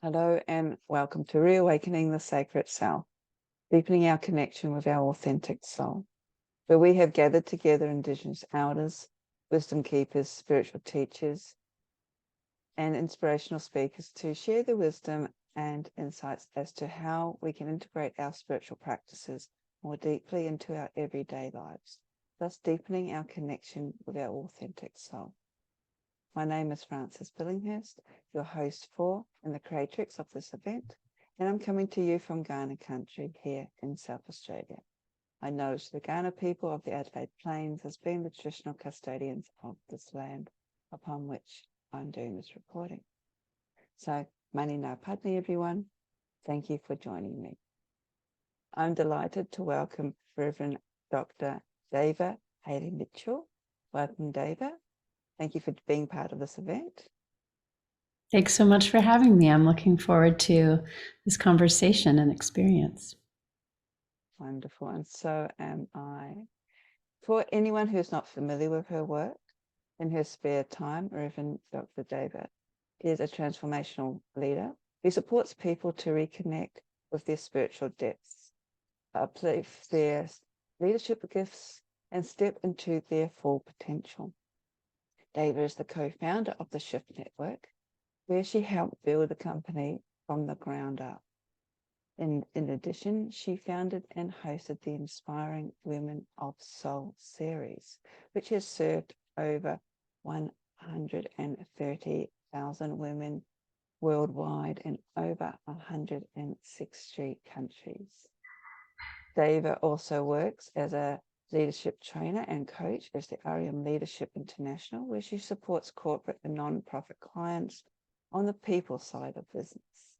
Hello and welcome to Reawakening the Sacred Self, deepening our connection with our authentic soul, where we have gathered together Indigenous elders, wisdom keepers, spiritual teachers, and inspirational speakers to share the wisdom and insights as to how we can integrate our spiritual practices more deeply into our everyday lives, thus deepening our connection with our authentic soul. My name is Frances Billinghurst, your host for and the creatrix of this event, and I'm coming to you from Kaurna country here in South Australia. I notice the Kaurna people of the Adelaide Plains as being the traditional custodians of this land upon which I'm doing this recording. So, mani ngā padni everyone, thank you for joining me. I'm delighted to welcome Reverend Dr. Devaa Haley Mitchell. Welcome, Devaa. Thank you for being part of this event. Thanks so much for having me. I'm looking forward to this conversation and experience. Wonderful, and so am I. For anyone who's not familiar with her work, in her spare time, Reverend Dr. Devaa is a transformational leader who supports people to reconnect with their spiritual depths, uplift their leadership gifts, and step into their full potential. Devaa is the co-founder of the Shift Network, where she helped build the company from the ground up. In addition, she founded and hosted the Inspiring Women of Soul series, which has served over 130,000 women worldwide in over 160 countries. Devaa also works as a leadership trainer and coach as the Leadership International, where she supports corporate and non-profit clients on the people side of business.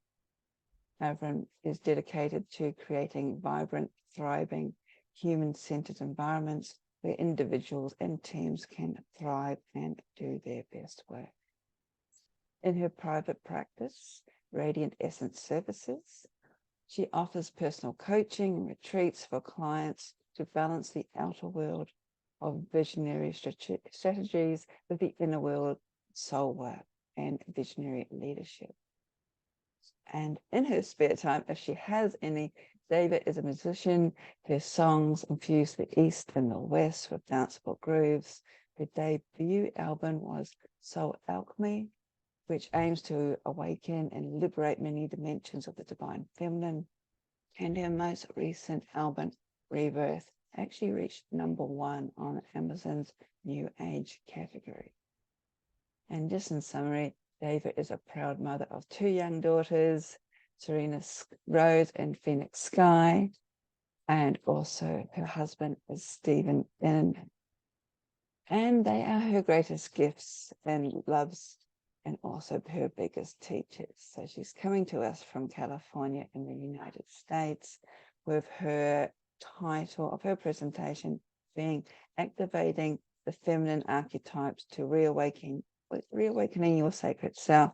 Reverend is dedicated to creating vibrant, thriving, human-centered environments where individuals and teams can thrive and do their best work. In her private practice, Radiant Essence Services, she offers personal coaching and retreats for clients to balance the outer world of visionary strategies with the inner world soul work and visionary leadership. And in her spare time, if she has any, Devaa is a musician. Her songs infuse the East and the West with danceable grooves. Her debut album was Soul Alchemy, which aims to awaken and liberate many dimensions of the divine feminine. And her most recent album, Rebirth, actually reached #1 on Amazon's New Age category. And just in summary, Devaa is a proud mother of 2 young daughters, Serena Rose and Phoenix Sky, and also her husband is Stephen Benn. And they are her greatest gifts and loves, and also her biggest teachers. So she's coming to us from California in the United States with her title of her presentation being Activating the Feminine Archetypes to Reawakening Your Sacred Self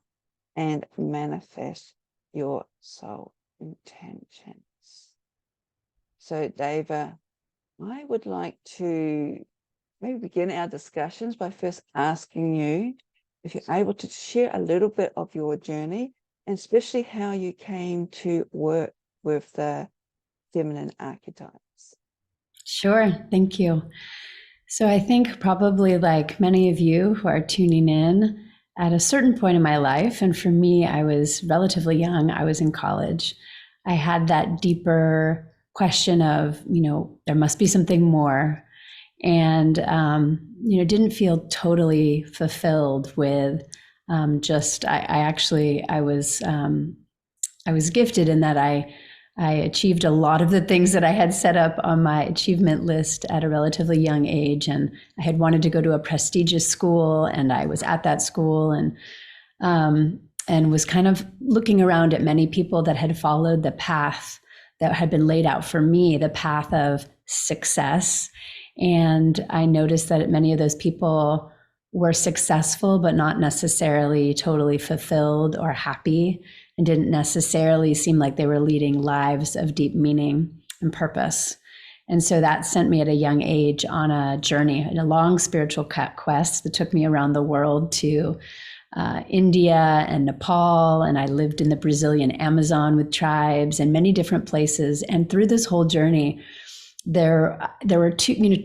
and Manifest Your Soul Intentions. So Devaa, I would like to maybe begin our discussions by first asking you if you're able to share a little bit of your journey, and especially how you came to work with the feminine archetypes. Sure, thank you. So I think probably like many of you who are tuning in, at a certain point in my life, and for me, I was relatively young, I was in college, I had that deeper question of, there must be something more. And, didn't feel totally fulfilled with I was gifted in that I achieved a lot of the things that I had set up on my achievement list at a relatively young age. And I had wanted to go to a prestigious school, and I was at that school and was kind of looking around at many people that had followed the path that had been laid out for me, the path of success. And I noticed that many of those people were successful, but not necessarily totally fulfilled or happy, and didn't necessarily seem like they were leading lives of deep meaning and purpose. And so that sent me at a young age on a journey, a long spiritual quest that took me around the world to India and Nepal, and I lived in the Brazilian Amazon with tribes and many different places. And through this whole journey, there were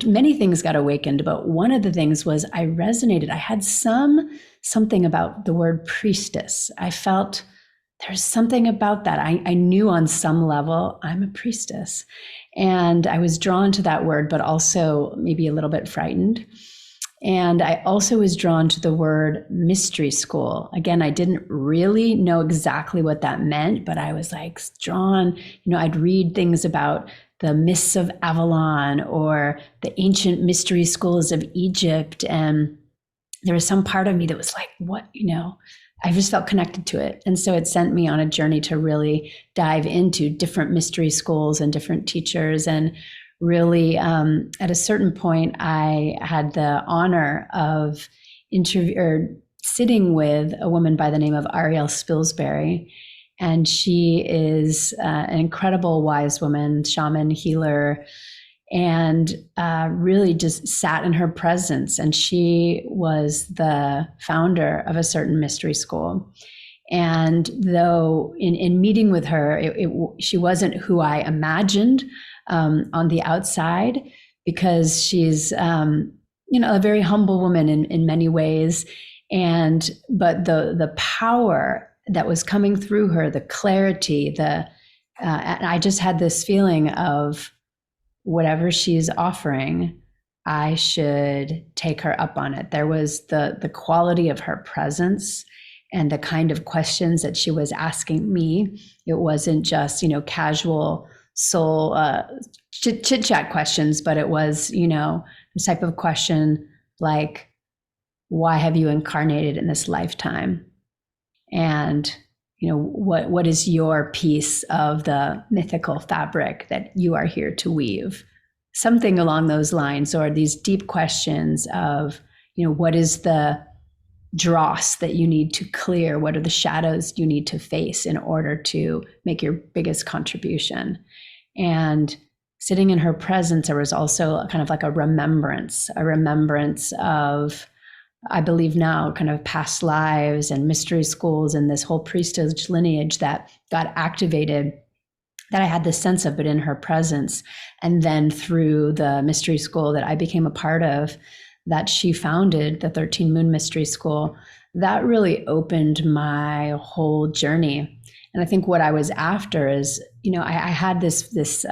many things got awakened, but one of the things was I resonated. I had something about the word priestess. I felt there's something about that. I knew on some level I'm a priestess, and I was drawn to that word, but also maybe a little bit frightened. And I also was drawn to the word mystery school. Again, I didn't really know exactly what that meant, but I was like drawn, I'd read things about the myths of Avalon or the ancient mystery schools of Egypt. And there was some part of me that was like, what, I just felt connected to it. And so it sent me on a journey to really dive into different mystery schools and different teachers. And really, at a certain point, I had the honor of sitting with a woman by the name of Ariel Spilsbury. And she is an incredible wise woman, shaman, healer, and really just sat in her presence. And she was the founder of a certain mystery school. And though in meeting with her, she wasn't who I imagined on the outside, because she's a very humble woman in many ways. But the power that was coming through her, the clarity, and I just had this feeling of whatever she's offering, I should take her up on it. There was the quality of her presence and the kind of questions that she was asking me. It wasn't just, casual soul chit chat questions, but it was, the type of question like, why have you incarnated in this lifetime? And what is your piece of the mythical fabric that you are here to weave? Something along those lines, or these deep questions of, what is the dross that you need to clear? What are the shadows you need to face in order to make your biggest contribution? And sitting in her presence, there was also kind of like a remembrance of, I believe now, kind of past lives and mystery schools and this whole priesthood lineage that got activated, that I had this sense of, but in her presence. And then through the mystery school that I became a part of, that she founded, the 13 Moon Mystery School, that really opened my whole journey. And I think what I was after is, I had this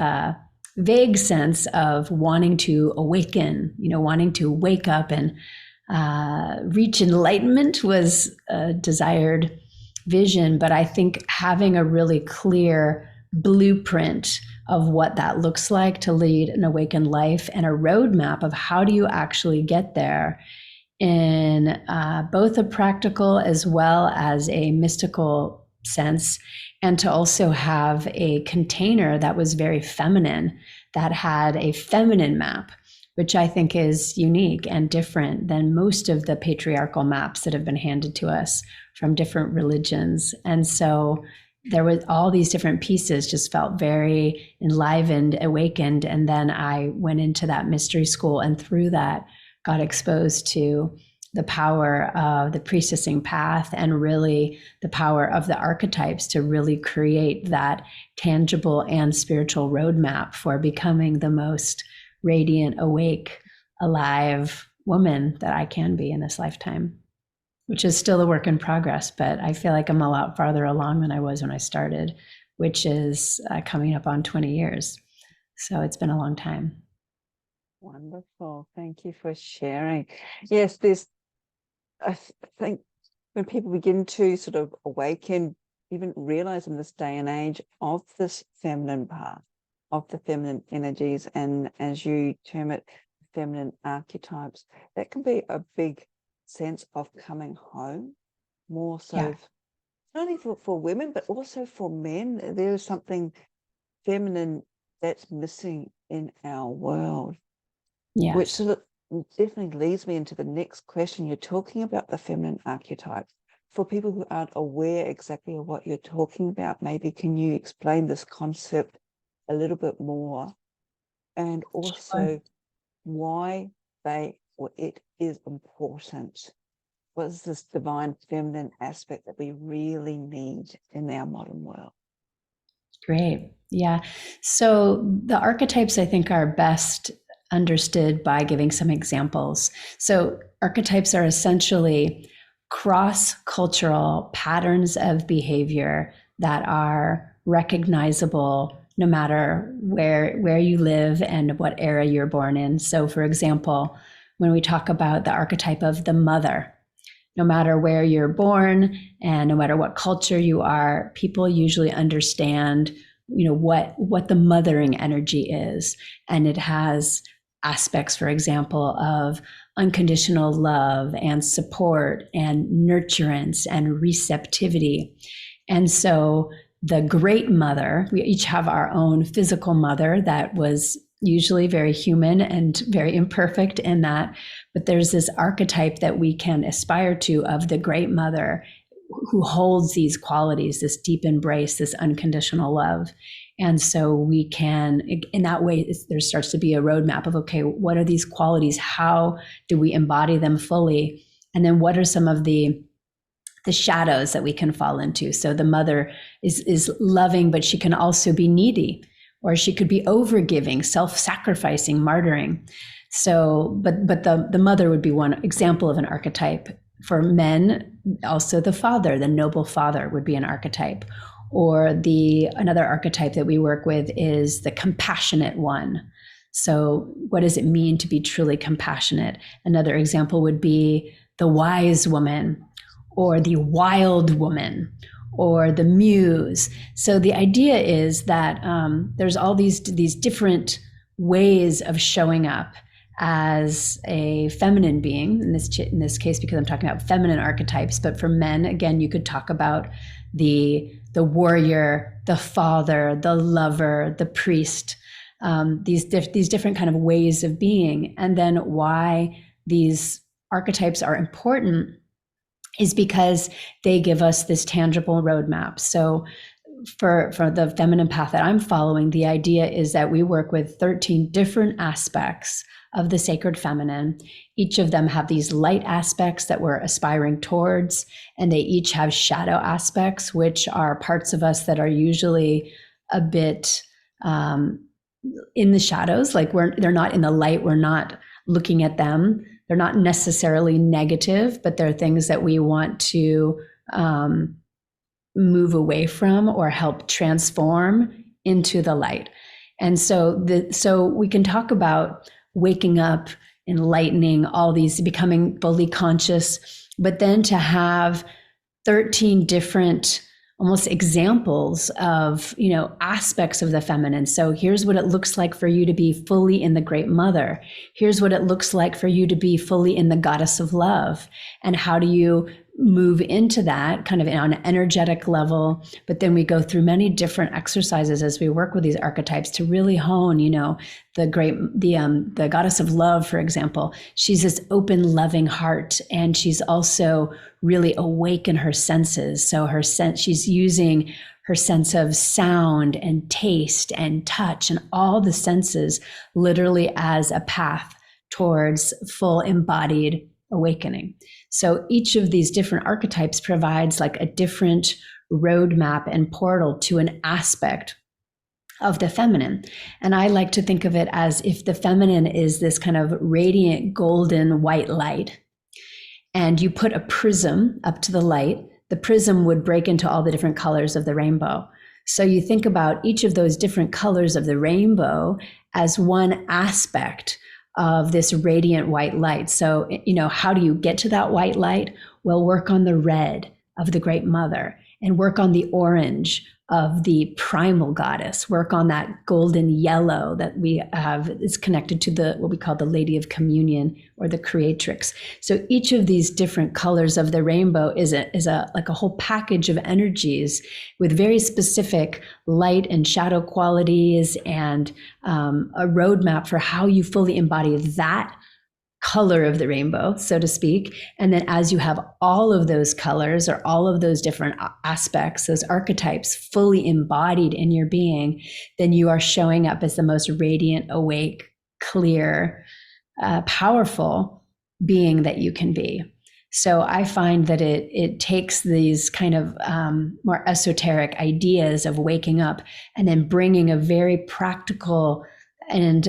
vague sense of wanting to awaken, wanting to wake up and reach enlightenment was a desired vision. But I think having a really clear blueprint of what that looks like to lead an awakened life, and a roadmap of how do you actually get there in both a practical as well as a mystical sense, and to also have a container that was very feminine, that had a feminine map, which I think is unique and different than most of the patriarchal maps that have been handed to us from different religions. And so there was all these different pieces, just felt very enlivened, awakened. And then I went into that mystery school, and through that got exposed to the power of the priestessing path, and really the power of the archetypes to really create that tangible and spiritual roadmap for becoming the most radiant, awake, alive woman that I can be in this lifetime, which is still a work in progress. But I feel like I'm a lot farther along than I was when I started, which is coming up on 20 years. So it's been a long time. Wonderful. Thank you for sharing. Yes, I think when people begin to sort of awaken, even realize in this day and age of this feminine path, of the feminine energies, and as you term it, feminine archetypes, that can be a big sense of coming home, more so, Yeah. not only for women, but also for men. There is something feminine that's missing in our world. Yes. Which sort of definitely leads me into the next question. You're talking about the feminine archetype. For people who aren't aware exactly of what you're talking about, maybe can you explain this concept a little bit more, and also why it is important was this divine feminine aspect that we really need in our modern world. Great. Yeah. So the archetypes, I think, are best understood by giving some examples. So archetypes are essentially cross-cultural patterns of behavior that are recognizable no matter where you live and what era you're born in. So for example, when we talk about the archetype of the mother, no matter where you're born and no matter what culture you are, people usually understand, what the mothering energy is. And it has aspects, for example, of unconditional love and support and nurturance and receptivity. And so the great mother, we each have our own physical mother that was usually very human and very imperfect in that. But there's this archetype that we can aspire to of the great mother who holds these qualities, this deep embrace, this unconditional love. And so we can, in that way, there starts to be a roadmap of, okay, what are these qualities? How do we embody them fully? And then what are some of the shadows that we can fall into? So the mother is loving, but she can also be needy, or she could be overgiving, self-sacrificing, martyring. So, but the mother would be one example of an archetype. For men, also the father, the noble father would be an archetype. Or another archetype that we work with is the compassionate one. So what does it mean to be truly compassionate? Another example would be the wise woman, or the wild woman, or the muse. So the idea is that there's all these different ways of showing up as a feminine being, in this case, because I'm talking about feminine archetypes. But for men, again, you could talk about the warrior, the father, the lover, the priest, these different kind of ways of being. And then why these archetypes are important is because they give us this tangible roadmap. So for the feminine path that I'm following, the idea is that we work with 13 different aspects of the sacred feminine. Each of them have these light aspects that we're aspiring towards, and they each have shadow aspects, which are parts of us that are usually a bit in the shadows, like they're not in the light, we're not looking at them. They're not necessarily negative, but they're things that we want to move away from or help transform into the light. And so we can talk about waking up, enlightening, all these, becoming fully conscious, but then to have 13 different almost examples of, aspects of the feminine. So here's what it looks like for you to be fully in the great mother. Here's what it looks like for you to be fully in the goddess of love. And how do you move into that kind of on an energetic level? But then we go through many different exercises as we work with these archetypes to really hone, the goddess of love, for example. She's this open, loving heart, and she's also really awake in her senses. So she's using her sense of sound and taste and touch and all the senses literally as a path towards full embodied awakening. So each of these different archetypes provides like a different roadmap and portal to an aspect of the feminine. And I like to think of it as if the feminine is this kind of radiant golden white light, and you put a prism up to the light, the prism would break into all the different colors of the rainbow. So you think about each of those different colors of the rainbow as one aspect of this radiant white light. So, how do you get to that white light? Well, work on the red of the Great Mother, and work on the orange of the primal goddess, work on that golden yellow that we have is connected to what we call the Lady of Communion, or the Creatrix. So each of these different colors of the rainbow is like a whole package of energies with very specific light and shadow qualities, and a roadmap for how you fully embody that color of the rainbow, so to speak. And then as you have all of those colors, or all of those different aspects, those archetypes fully embodied in your being, then you are showing up as the most radiant, awake, clear, powerful being that you can be. So I find that it takes these kind of more esoteric ideas of waking up and then bringing a very practical and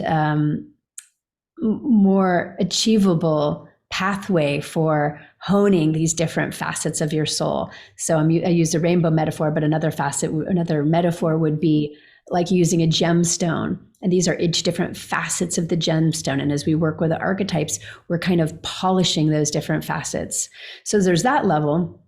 more achievable pathway for honing these different facets of your soul. So I use a rainbow metaphor, but another metaphor would be like using a gemstone. And these are each different facets of the gemstone. And as we work with the archetypes, we're kind of polishing those different facets. So there's that level.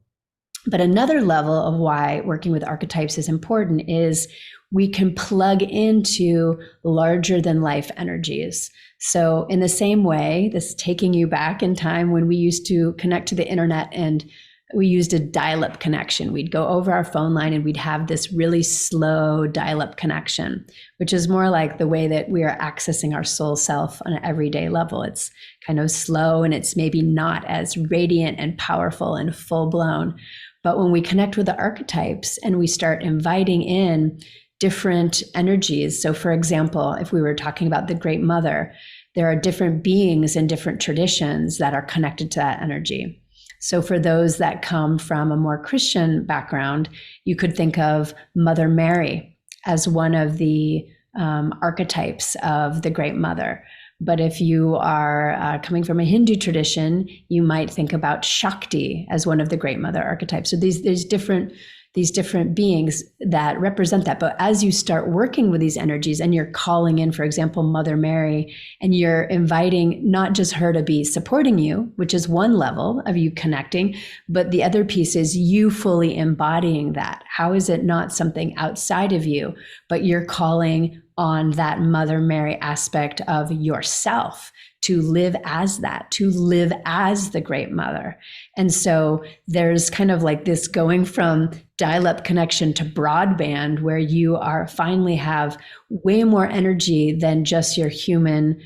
But another level of why working with archetypes is important is we can plug into larger than life energies. So in the same way, this taking you back in time when we used to connect to the internet and we used a dial-up connection. We'd go over our phone line and we'd have this really slow dial-up connection, which is more like the way that we are accessing our soul self on an everyday level. It's kind of slow and it's maybe not as radiant and powerful and full-blown. But when we connect with the archetypes and we start inviting in different energies. So for example, if we were talking about the Great Mother, there are different beings in different traditions that are connected to that energy. So for those that come from a more Christian background, you could think of Mother Mary as one of the archetypes of the Great Mother. But if you are coming from a Hindu tradition, you might think about Shakti as one of the Great Mother archetypes. So there's these different beings that represent that. But as you start working with these energies and you're calling in, for example, Mother Mary, and you're inviting not just her to be supporting you, which is one level of you connecting, but the other piece is you fully embodying that. How is it not something outside of you, but you're calling on that Mother Mary aspect of yourself to live as that, to live as the Great Mother. And so there's kind of like this going from dial-up connection to broadband, where you are finally have way more energy than just your human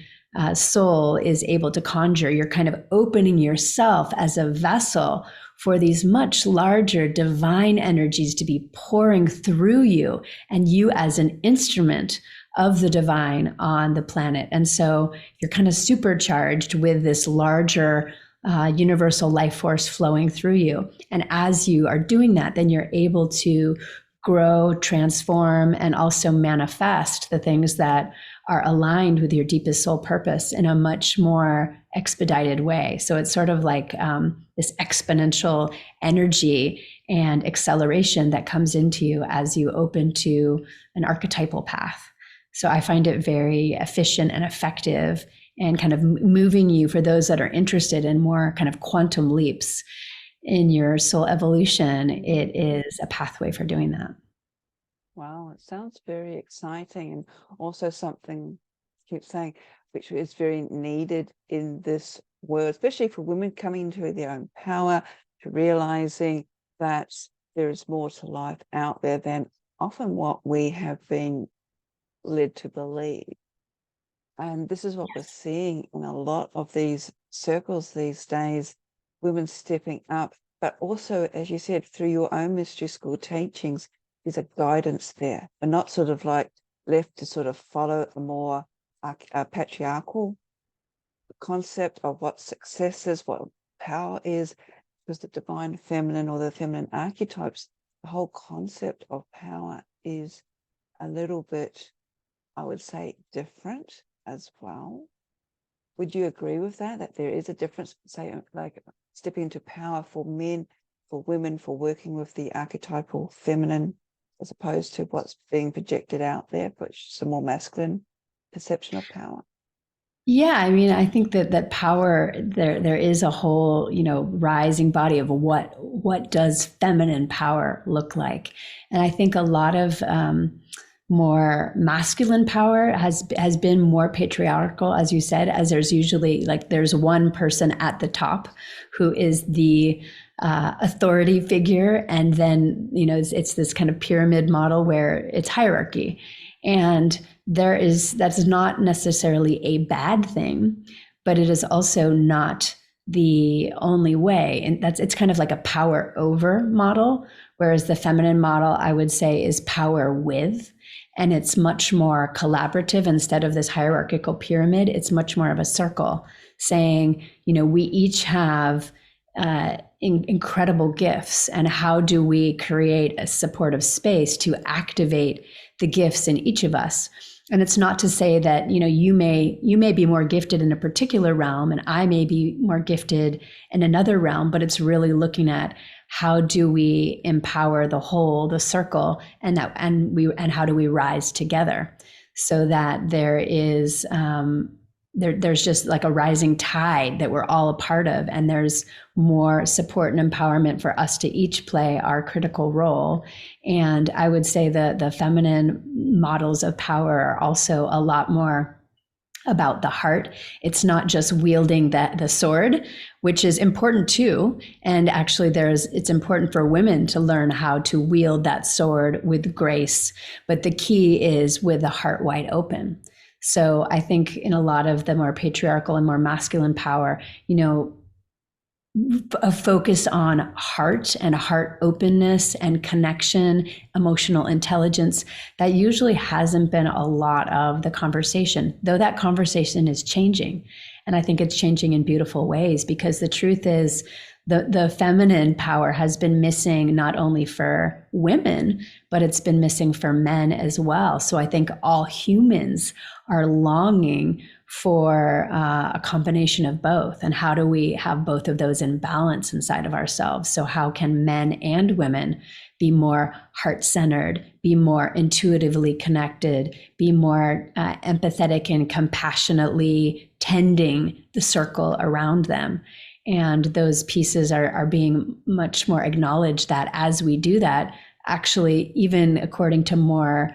soul is able to conjure. You're kind of opening yourself as a vessel for these much larger divine energies to be pouring through you, and you as an instrument of the divine on the planet. And so you're kind of supercharged with this larger universal life force flowing through you. And as you are doing that, then you're able to grow, transform, and also manifest the things that are aligned with your deepest soul purpose in a much more expedited way. So it's sort of like this exponential energy and acceleration that comes into you as you open to an archetypal path. So I find it very efficient and effective, and kind of moving you, for those that are interested in more kind of quantum leaps in your soul evolution, it is a pathway for doing that. Wow, it sounds very exciting, and also something, I keep saying, which is very needed in this world, especially for women coming into their own power, to realizing that there is more to life out there than often what we have been led to believe. And this is what we're seeing in a lot of these circles these days, women stepping up, but also, as you said, through your own mystery school teachings, there's a guidance there, and not sort of like left to sort of follow a more patriarchal concept of what success is, what power is, because the divine feminine or the feminine archetypes, the whole concept of power is a little bit, I would say, different as well. Would you agree with that, that there is a difference, say, like stepping into power for men, for women, for working with the archetypal feminine, as opposed to what's being projected out there, which is a more masculine perception of power? Yeah, I mean, I think that power, there is a whole, rising body of what does feminine power look like. And I think a lot of more masculine power has been more patriarchal, as you said, as there's usually there's one person at the top who is the authority figure, and then it's this kind of pyramid model where it's hierarchy, and that's not necessarily a bad thing, but it is also not the only way. And it's kind of like a power over model, whereas the feminine model, I would say, is power with, and it's much more collaborative. Instead of this hierarchical pyramid, it's much more of a circle, saying, we each have incredible gifts, and how do we create a supportive space to activate the gifts in each of us? And it's not to say that, you may be more gifted in a particular realm and I may be more gifted in another realm, but it's really looking at how do we empower the whole, the circle, and how do we rise together so that there is there's just like a rising tide that we're all a part of, and there's more support and empowerment for us to each play our critical role. And I would say that the feminine models of power are also a lot more about the heart. It's not just wielding the sword, which is important too. And actually it's important for women to learn how to wield that sword with grace. But the key is with the heart wide open. So I think in a lot of the more patriarchal and more masculine power, a focus on heart and heart openness and connection, emotional intelligence, that usually hasn't been a lot of the conversation, though that conversation is changing. And I think it's changing in beautiful ways, because the truth is the feminine power has been missing not only for women, but it's been missing for men as well. So I think all humans are longing for a combination of both. And how do we have both of those in balance inside of ourselves? So how can men and women be more heart-centered, be more intuitively connected, be more empathetic and compassionately tending the circle around them? And those pieces are being much more acknowledged, that as we do that, actually, even according to more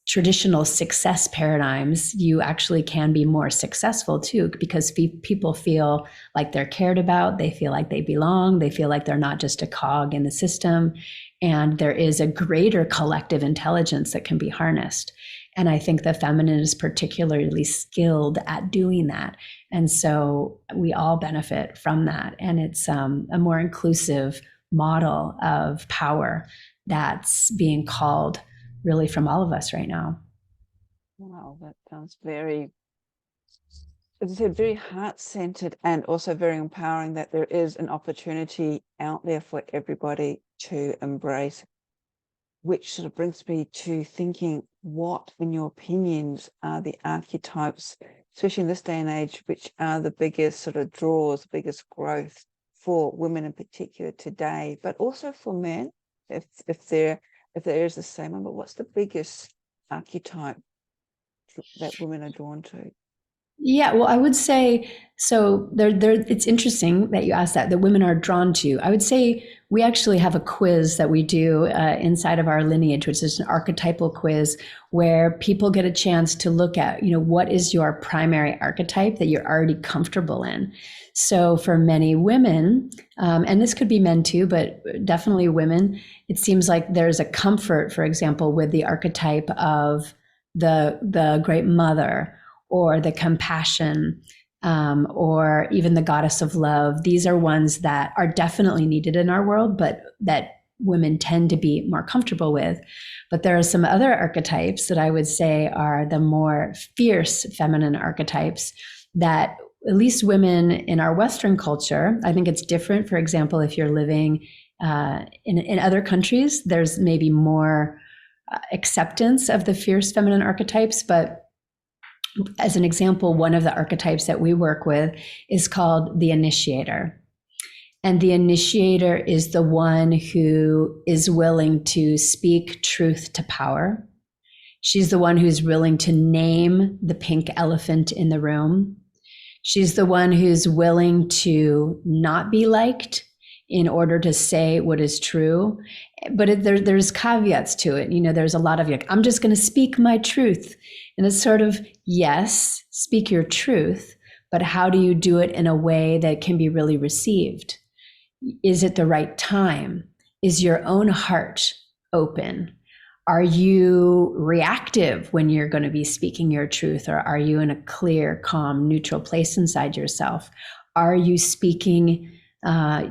traditional success paradigms, you actually can be more successful too, because people feel like they're cared about, they feel like they belong, they feel like they're not just a cog in the system, and there is a greater collective intelligence that can be harnessed. And I think the feminine is particularly skilled at doing that. And so we all benefit from that. And it's a more inclusive model of power that's being called really from all of us right now. Wow, that sounds very, as I said, very heart-centered and also very empowering, that there is an opportunity out there for everybody to embrace, which sort of brings me to thinking, what, in your opinions, are the archetypes, especially in this day and age, which are the biggest sort of draws, biggest growth for women in particular today, but also for men, if there is the same one, but what's the biggest archetype that women are drawn to? Yeah, well, I would say, so it's interesting that you asked that women are drawn to. I would say we actually have a quiz that we do inside of our lineage, which is an archetypal quiz where people get a chance to look at, what is your primary archetype that you're already comfortable in. So for many women, and this could be men too, but definitely women, it seems like there's a comfort, for example, with the archetype of the great mother, or the compassion, or even the goddess of love. These are ones that are definitely needed in our world, but that women tend to be more comfortable with. But there are some other archetypes that I would say are the more fierce feminine archetypes that at least women in our Western culture, I think it's different. For example, if you're living in other countries, there's maybe more acceptance of the fierce feminine archetypes. But as an example, one of the archetypes that we work with is called the initiator. And the initiator is the one who is willing to speak truth to power. She's the one who's willing to name the pink elephant in the room. She's the one who's willing to not be liked in order to say what is true. But there's caveats to it. There's a lot of, I'm just going to speak my truth. And it's sort of, yes, speak your truth, but how do you do it in a way that can be really received? Is it the right time? Is your own heart open? Are you reactive when you're going to be speaking your truth? Or are you in a clear, calm, neutral place inside yourself? Are you speaking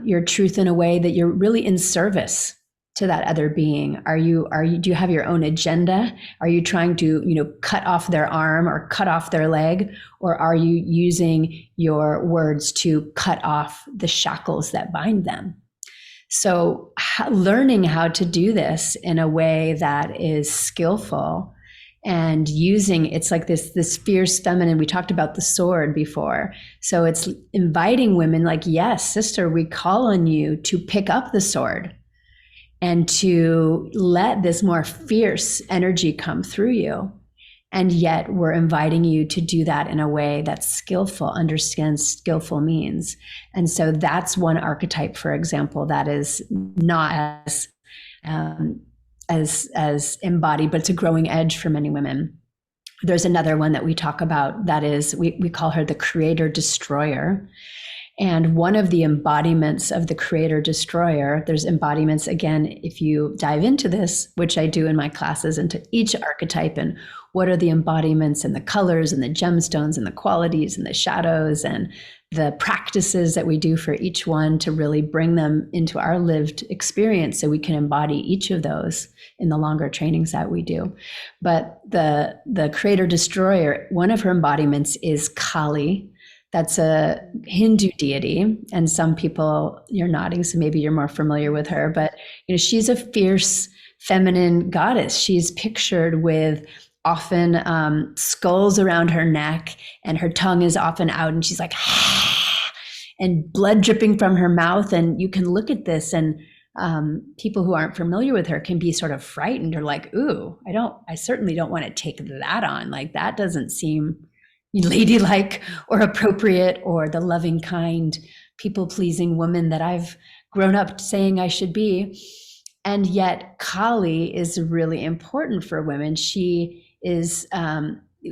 your truth in a way that you're really in service to that other being? Do you have your own agenda? Are you trying to, cut off their arm or cut off their leg? Or are you using your words to cut off the shackles that bind them? So learning how to do this in a way that is skillful and using, it's like this fierce feminine. We talked about the sword before. So it's inviting women like, yes, sister, we call on you to pick up the sword and to let this more fierce energy come through you. And yet we're inviting you to do that in a way that's skillful, understands skillful means. And so that's one archetype, for example, that is not as embodied, but it's a growing edge for many women. There's another one that we talk about that is, we call her the creator destroyer. And one of the embodiments of the creator destroyer, there's embodiments, again, if you dive into this, which I do in my classes, into each archetype and what are the embodiments and the colors and the gemstones and the qualities and the shadows and the practices that we do for each one to really bring them into our lived experience so we can embody each of those in the longer trainings that we do. But the creator destroyer, one of her embodiments is Kali. That's a Hindu deity, and some people, you're nodding, so maybe you're more familiar with her, but she's a fierce feminine goddess. She's pictured with often skulls around her neck, and her tongue is often out, and she's like, and blood dripping from her mouth. And you can look at this, and people who aren't familiar with her can be sort of frightened or like, ooh, I certainly don't want to take that on. Like, that doesn't seem ladylike or appropriate, or the loving, kind, people-pleasing woman that I've grown up saying I should be. And yet Kali is really important for women. She is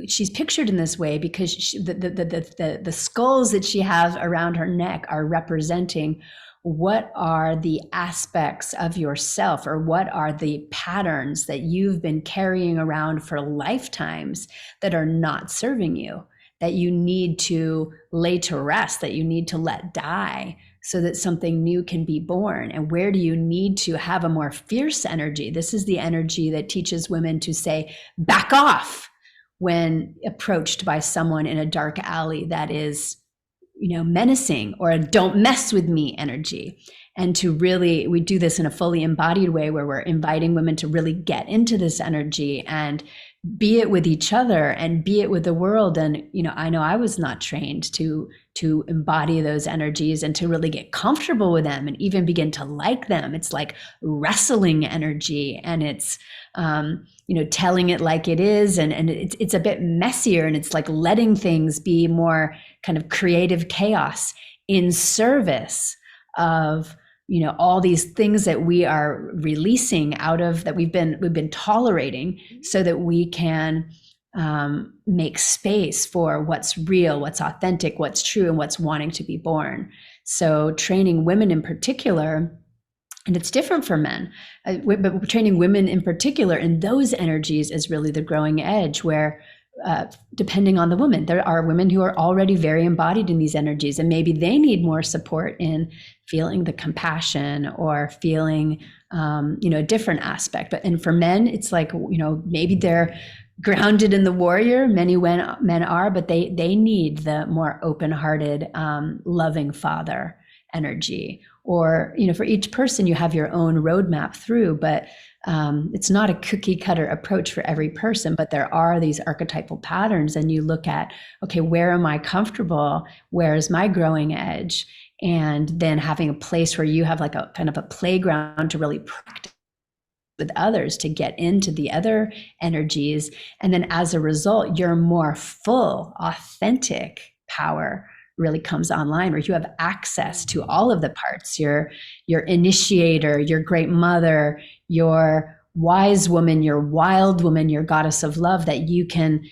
she's pictured in this way because the skulls that she has around her neck are representing what are the aspects of yourself, or what are the patterns that you've been carrying around for lifetimes that are not serving you, that you need to lay to rest, that you need to let die so that something new can be born. And where do you need to have a more fierce energy? This is the energy that teaches women to say, back off when approached by someone in a dark alley that is, menacing, or a don't mess with me energy. And to really, we do this in a fully embodied way where we're inviting women to really get into this energy and be it with each other and be it with the world. And, I know I was not trained to embody those energies and to really get comfortable with them and even begin to like them. It's like wrestling energy, and it's, telling it like it is. And it's a bit messier, and it's like letting things be more kind of creative chaos in service of, all these things that we are releasing out of, that we've been tolerating, so that we can make space for what's real, what's authentic, what's true, and what's wanting to be born. So training women in particular, and it's different for men, but training women in particular in those energies is really the growing edge, where depending on the woman, there are women who are already very embodied in these energies, and maybe they need more support in feeling the compassion or feeling, a different aspect. And for men, it's like, maybe they're grounded in the warrior. Many men are, but they need the more open-hearted, loving father energy. Or, for each person, you have your own roadmap through, but it's not a cookie cutter approach for every person, but there are these archetypal patterns, and you look at, okay, where am I comfortable? Where is my growing edge? And then having a place where you have like a kind of a playground to really practice with others, to get into the other energies. And then as a result, your more full, authentic power really comes online, where you have access to all of the parts, your initiator, your great mother, your wise woman, your wild woman, your goddess of love, that you can,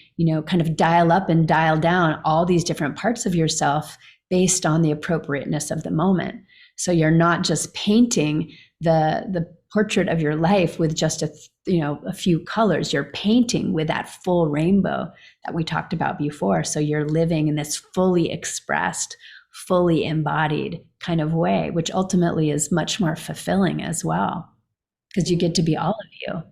kind of dial up and dial down all these different parts of yourself based on the appropriateness of the moment. So you're not just painting the portrait of your life with just a few colors. You're painting with that full rainbow that we talked about before. So you're living in this fully expressed, fully embodied kind of way, which ultimately is much more fulfilling as well. because you get to be all of you.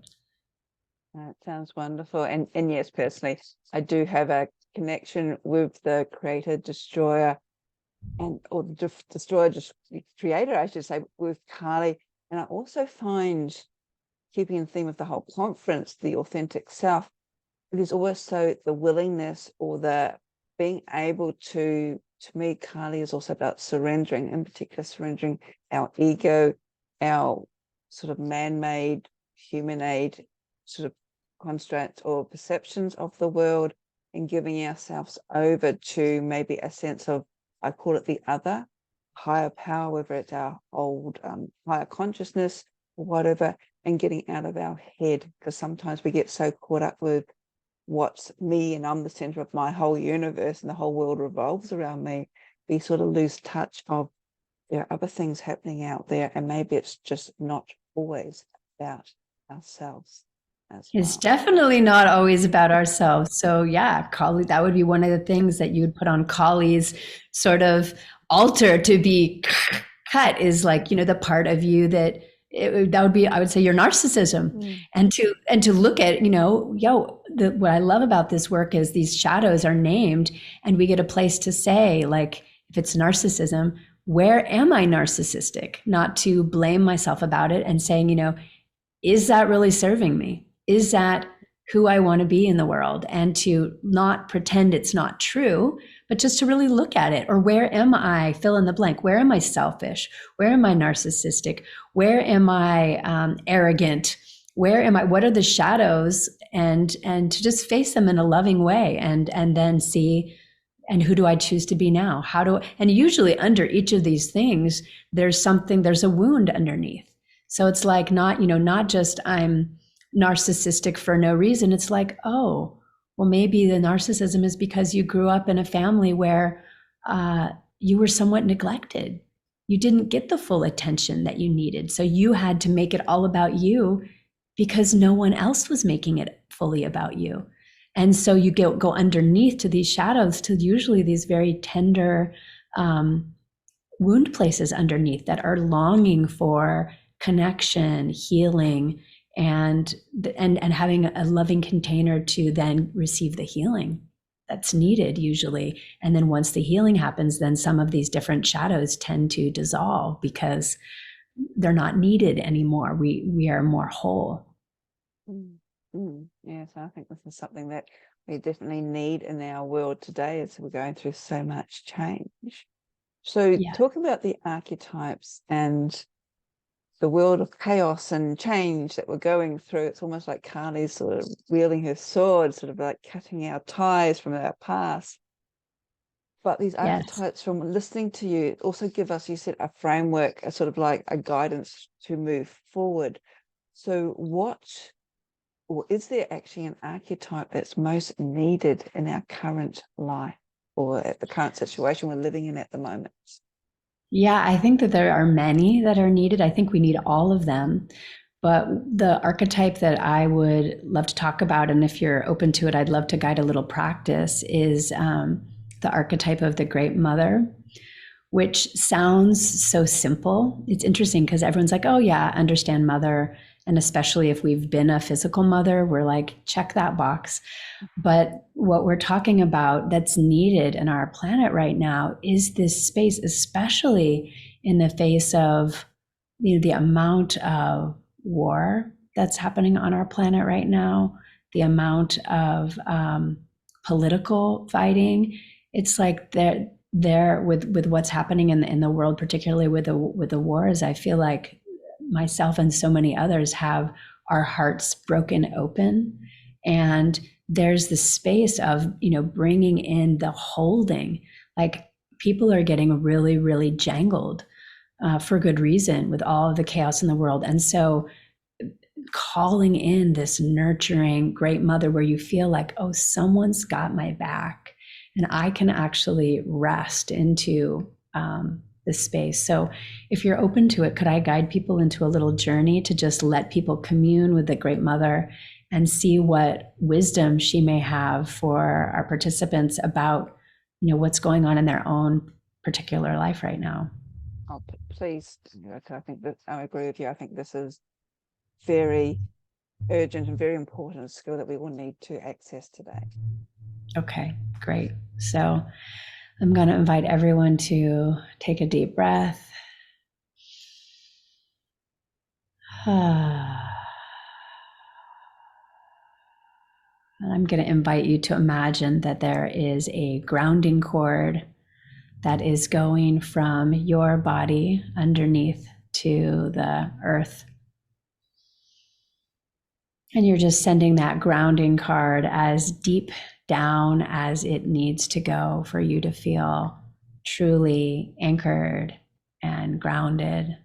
That sounds wonderful. And yes, personally, I do have a connection with the creator, destroyer, or the destroyer, just creator, I should say, with Kali. And I also find, keeping in theme of the whole conference, the authentic self, it is also the willingness or the being able to me, Kali is also about surrendering, in particular, surrendering our ego, our sort of man-made, human-made sort of constructs or perceptions of the world, and giving ourselves over to maybe a sense of, I call it the other, higher power, whether it's our old higher consciousness or whatever, and getting out of our head, because sometimes we get so caught up with what's me and I'm the center of my whole universe and the whole world revolves around me. We sort of lose touch of there are other things happening out there, and maybe it's just not always about ourselves as well. It's definitely not always about ourselves. So yeah, Kali, that would be one of the things that you would put on Kali's sort of altar to be cut, is like, you know, the part of you that that would be, I would say, your narcissism. And to look at, you know, what I love about this work is these shadows are named, and we get a place to say, like, if it's narcissism, where am I narcissistic? Not to blame myself about it, and saying, you know, is that really serving me? Is that who I want to be in the world? And to not pretend it's not true, but just to really look at it. Or where am I, fill in the blank? Where am I selfish? Where am I narcissistic? Where am I arrogant? Where am I? What are the shadows? And to just face them in a loving way, and then see, and who do I choose to be now? And usually under each of these things, there's a wound underneath. So it's like, not just I'm narcissistic for no reason. It's like, oh, well, maybe the narcissism is because you grew up in a family where you were somewhat neglected. You didn't get the full attention that you needed. So you had to make it all about you because no one else was making it fully about you. And so you go underneath to these shadows, to usually these very tender wound places underneath that are longing for connection, healing, and having a loving container to then receive the healing that's needed usually. And then once the healing happens, then some of these different shadows tend to dissolve because they're not needed anymore. We are more whole. Yes, I think this is something that we definitely need in our world today, as we're going through so much change. So talking about the archetypes and the world of chaos and change that we're going through, it's almost like Kali's sort of wielding her sword, sort of like cutting our ties from our past. But these archetypes, from listening to you, also give us, you said, a framework, a sort of like a guidance to move forward. So is there actually an archetype that's most needed in our current life, or at the current situation we're living in at the moment? Yeah, I think that there are many that are needed. I think we need all of them. But the archetype that I would love to talk about, and if you're open to it, I'd love to guide a little practice, is the archetype of the Great Mother, which sounds so simple. It's interesting because everyone's like, oh yeah, understand mother. And especially if we've been a physical mother, we're like, check that box. But what we're talking about that's needed in our planet right now is this space, especially in the face of, you know, the amount of war that's happening on our planet right now, the amount of political fighting. It's like there with what's happening in the world, particularly with the wars. I feel like myself and so many others have our hearts broken open, and there's the space of, you know, bringing in the holding. Like, people are getting really, really jangled for good reason with all of the chaos in the world. And so calling in this nurturing Great Mother, where you feel like, oh, someone's got my back and I can actually rest into this space. So if you're open to it, could I guide people into a little journey to just let people commune with the Great Mother and see what wisdom she may have for our participants about, you know, what's going on in their own particular life right now? Oh, please. I think that I agree with you. I think this is very urgent and very important skill that we will need to access today. Okay, great. So I'm going to invite everyone to take a deep breath. And I'm going to invite you to imagine that there is a grounding cord that is going from your body underneath to the earth. And you're just sending that grounding card as deep down as it needs to go for you to feel truly anchored and grounded.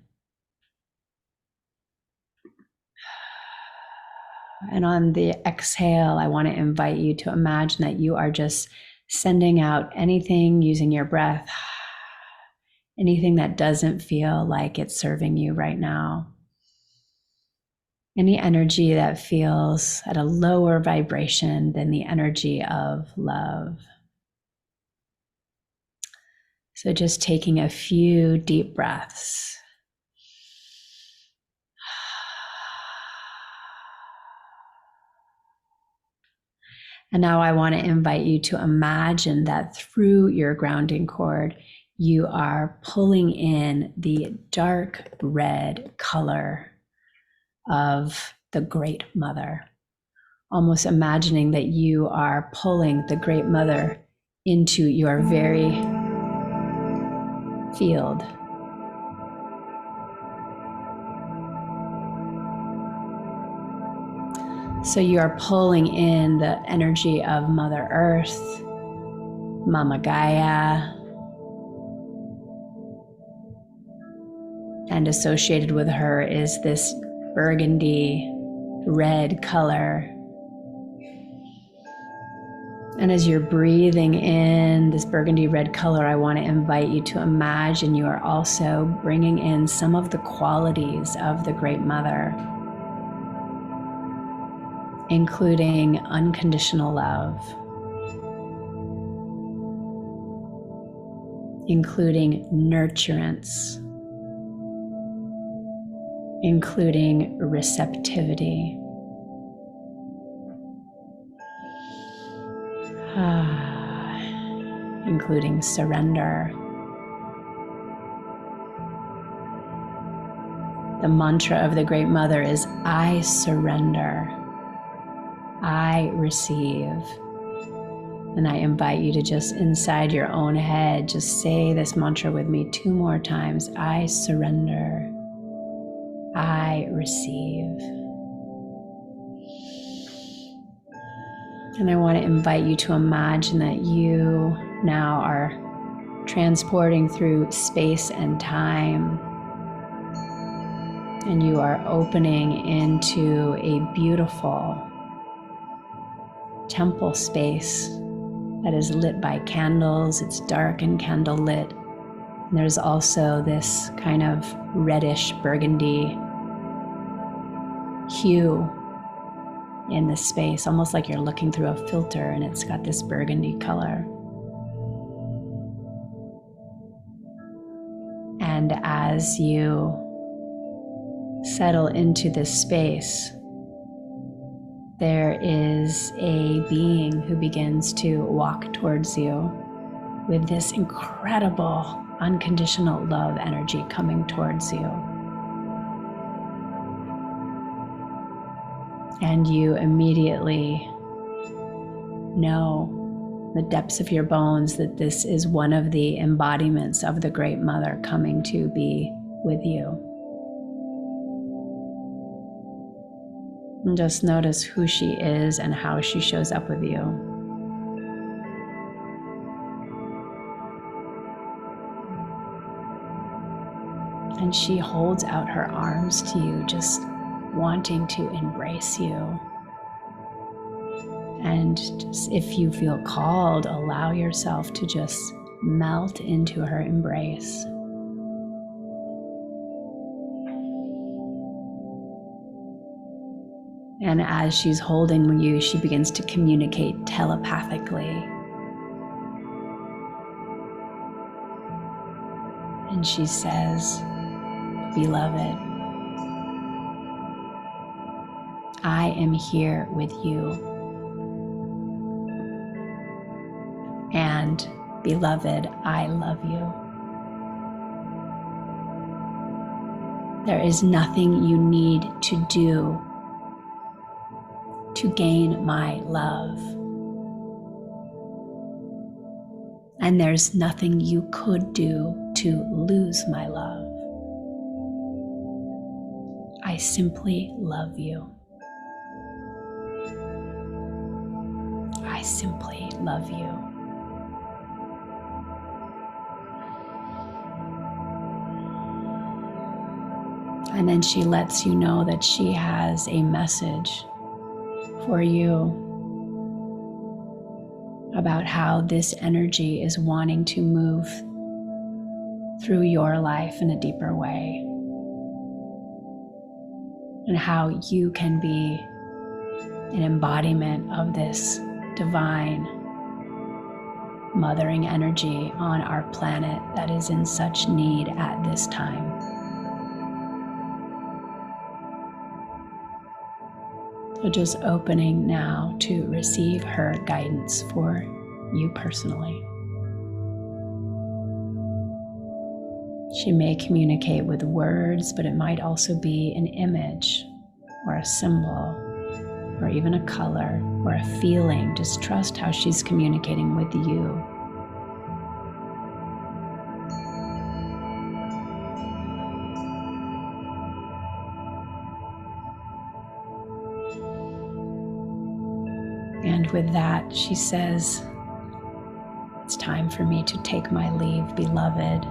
And on the exhale, I want to invite you to imagine that you are just sending out anything using your breath, anything that doesn't feel like it's serving you right now. Any energy that feels at a lower vibration than the energy of love. So just taking a few deep breaths. And now I want to invite you to imagine that through your grounding cord, you are pulling in the dark red color of the Great Mother. Almost imagining that you are pulling the Great Mother into your very field. So you are pulling in the energy of Mother Earth, Mama Gaia, and associated with her is this burgundy red color. And as you're breathing in this burgundy red color, I want to invite you to imagine you are also bringing in some of the qualities of the Great Mother, including unconditional love, including nurturance, including receptivity. Including surrender. The mantra of the Great Mother is, I surrender, I receive. And I invite you to just inside your own head, just say this mantra with me 2 more times. I surrender, I receive. And I want to invite you to imagine that you now are transporting through space and time, and you are opening into a beautiful temple space that is lit by candles. It's dark and candle lit. And there's also this kind of reddish burgundy hue in this space, almost like you're looking through a filter, and it's got this burgundy color. And as you settle into this space, there is a being who begins to walk towards you with this incredible unconditional love energy coming towards you. And you immediately know the depths of your bones that this is one of the embodiments of the Great Mother coming to be with you. And just notice who she is and how she shows up with you. And she holds out her arms to you, just wanting to embrace you. And just, if you feel called, allow yourself to just melt into her embrace. And as she's holding you, she begins to communicate telepathically. And she says, beloved, I am here with you. And beloved, I love you. There is nothing you need to do to gain my love. And there's nothing you could do to lose my love. I simply love you. I simply love you. And then she lets you know that she has a message for you about how this energy is wanting to move through your life in a deeper way, and how you can be an embodiment of this divine mothering energy on our planet that is in such need at this time. So just opening now to receive her guidance for you personally. She may communicate with words, but it might also be an image or a symbol or even a color or a feeling. Just trust how she's communicating with you. And with that, she says, it's time for me to take my leave, beloved.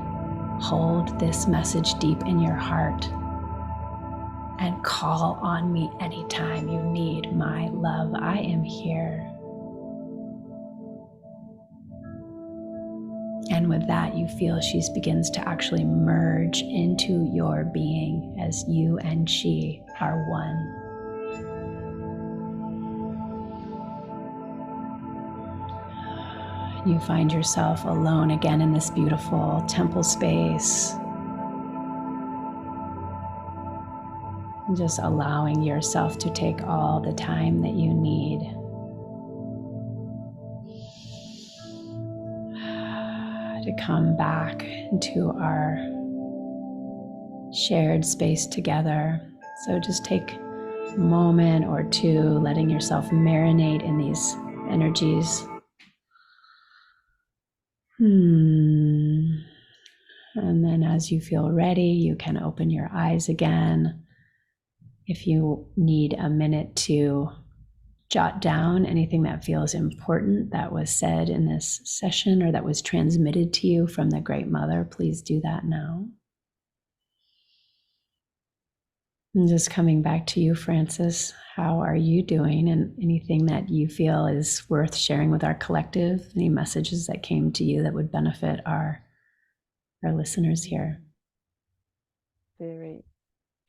Hold this message deep in your heart and call on me anytime you need my love. I am here. And with that, you feel she begins to actually merge into your being as you and she are one. You find yourself alone again in this beautiful temple space. Just allowing yourself to take all the time that you need. To come back into our shared space together. So just take a moment or two, letting yourself marinate in these energies. And then as you feel ready, you can open your eyes again. If you need a minute to jot down anything that feels important that was said in this session or that was transmitted to you from the Great Mother, please do that now. And just coming back to you, Frances, how are you doing? And anything that you feel is worth sharing with our collective? Any messages that came to you that would benefit our listeners here? Very,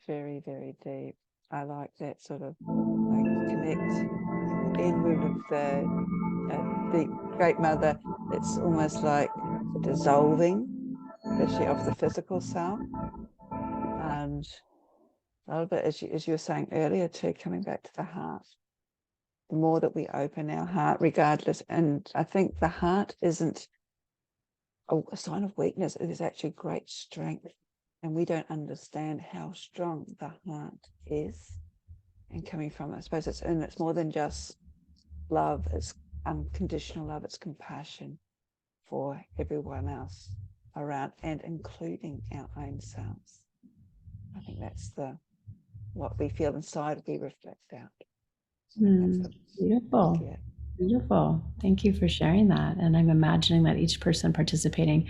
very, very deep. I like that sort of like connect in with the Great Mother. It's almost like the dissolving, especially of the physical self. And a little bit, as you were saying earlier too, coming back to the heart. The more that we open our heart, regardless, and I think the heart isn't a sign of weakness. It is actually great strength. And we don't understand how strong the heart is. And coming from it, I suppose it's more than just love. It's unconditional love. It's compassion for everyone else around and including our own selves. I think that's what we feel inside, we reflect out. Beautiful. Beautiful. Thank you for sharing that. And I'm imagining that each person participating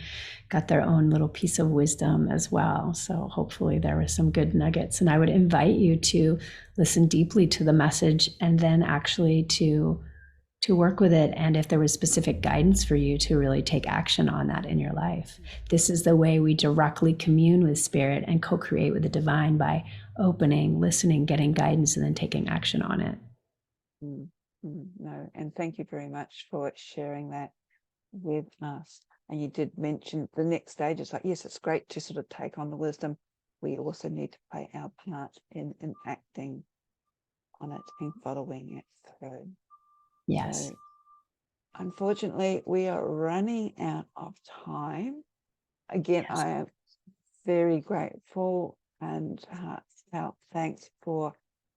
got their own little piece of wisdom as well. So hopefully there were some good nuggets. And I would invite you to listen deeply to the message and then actually to work with it. And if there was specific guidance for you, to really take action on that in your life. This is the way we directly commune with spirit and co-create with the divine, by opening, listening, getting guidance, and then taking action on it. No, and thank you very much for sharing that with us. And you did mention the next stage is like, yes, it's great to sort of take on the wisdom. We also need to play our part in acting on it and following it through. Yes. So, unfortunately, we are running out of time. Again, Yes. I am very grateful and heartfelt thanks for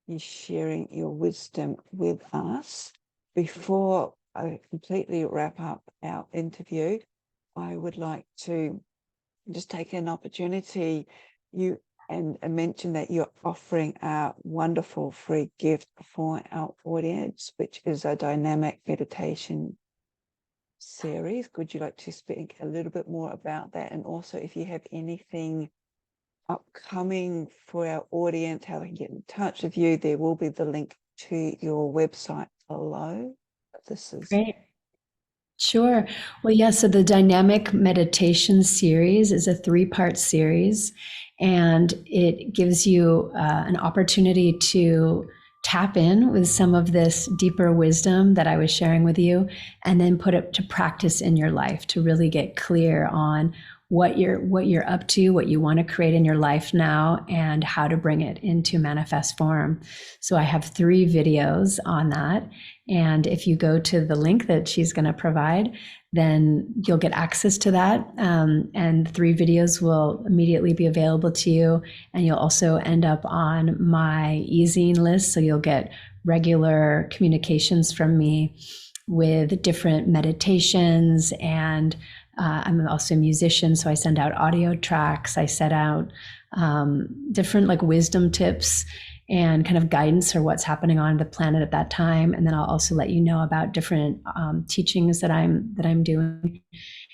you sharing your wisdom with us. Before I completely wrap up our interview, I would like to just take an opportunity and mention that you're offering a wonderful free gift for our audience, which is a dynamic meditation series. Would you like to speak a little bit more about that? And also, if you have anything upcoming for our audience, how they can get in touch with you, there will be the link to your website below. This is Great. Sure. Well, yeah, so the dynamic meditation series is a 3-part series, and it gives you an opportunity to tap in with some of this deeper wisdom that I was sharing with you, and then put it to practice in your life to really get clear on what you're up to, what you want to create in your life now, and how to bring it into manifest form. So I have 3 videos on that. And if you go to the link that she's going to provide, then you'll get access to that. And 3 videos will immediately be available to you. And you'll also end up on my e-zine list. So you'll get regular communications from me with different meditations. And I'm also a musician, so I send out audio tracks. I set out different like wisdom tips and kind of guidance for what's happening on the planet at that time. And then I'll also let you know about different teachings that I'm doing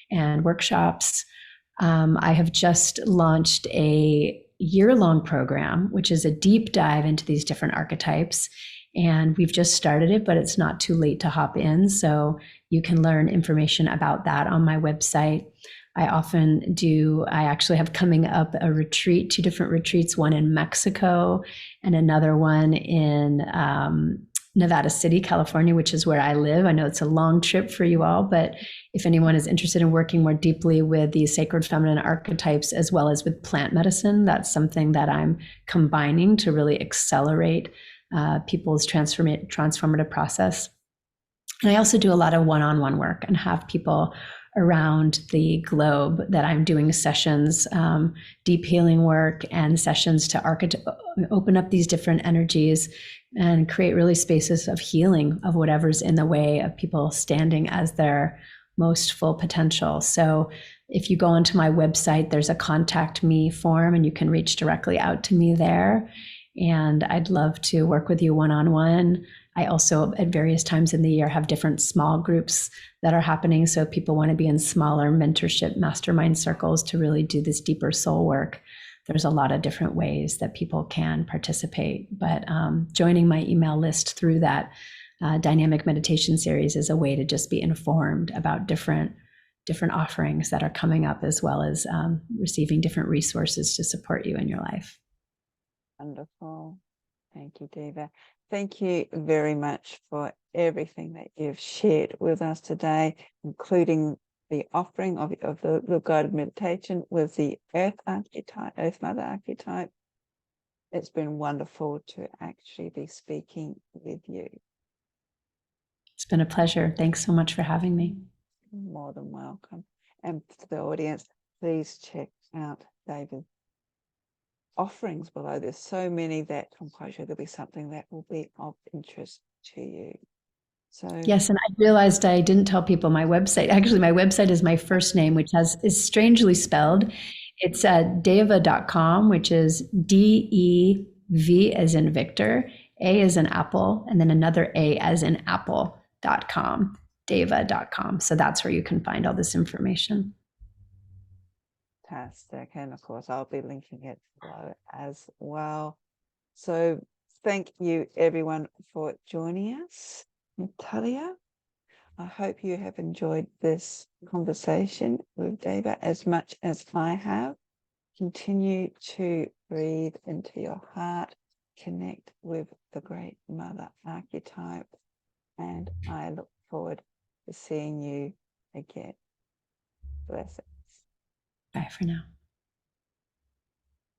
and workshops. I have just launched a year-long program, which is a deep dive into these different archetypes. And we've just started it, but it's not too late to hop in. So you can learn information about that on my website. I actually have coming up a retreat, 2 different retreats, one in Mexico and another one in Nevada City, California, which is where I live. I know it's a long trip for you all, but if anyone is interested in working more deeply with the sacred feminine archetypes as well as with plant medicine, that's something that I'm combining to really accelerate people's transformative process. And I also do a lot of one-on-one work and have people around the globe that I'm doing sessions, deep healing work and sessions to open up these different energies and create really spaces of healing of whatever's in the way of people standing as their most full potential. So if you go onto my website, there's a contact me form and you can reach directly out to me there. And I'd love to work with you one-on-one. I also, at various times in the year, have different small groups that are happening. So if people want to be in smaller mentorship mastermind circles to really do this deeper soul work, there's a lot of different ways that people can participate. But joining my email list through that dynamic meditation series is a way to just be informed about different offerings that are coming up, as well as receiving different resources to support you in your life. wonderful. Thank you, Devaa. Thank you very much for everything that you've shared with us today, including the offering of the guided meditation with the Earth archetype, Earth Mother archetype. It's been wonderful to actually be speaking with you. It's been a pleasure. Thanks so much for having me. More than welcome. And to the audience, please check out David's offerings below. There's so many that I'm quite sure there'll be something that will be of interest to you. So yes, and I realized I didn't tell people my website. Actually, my website is my first name, which is strangely spelled. It's devaa.com, which is DEV as in Victor, A as in Apple, and then another A as in Apple.com, devaa.com. So that's where you can find all this information. fantastic. And of course, I'll be linking it below as well. So thank you, everyone, for joining us. Natalia, I hope you have enjoyed this conversation with Devaa as much as I have. Continue to breathe into your heart, connect with the Great Mother archetype, and I look forward to seeing you again. Blessings. Bye for now.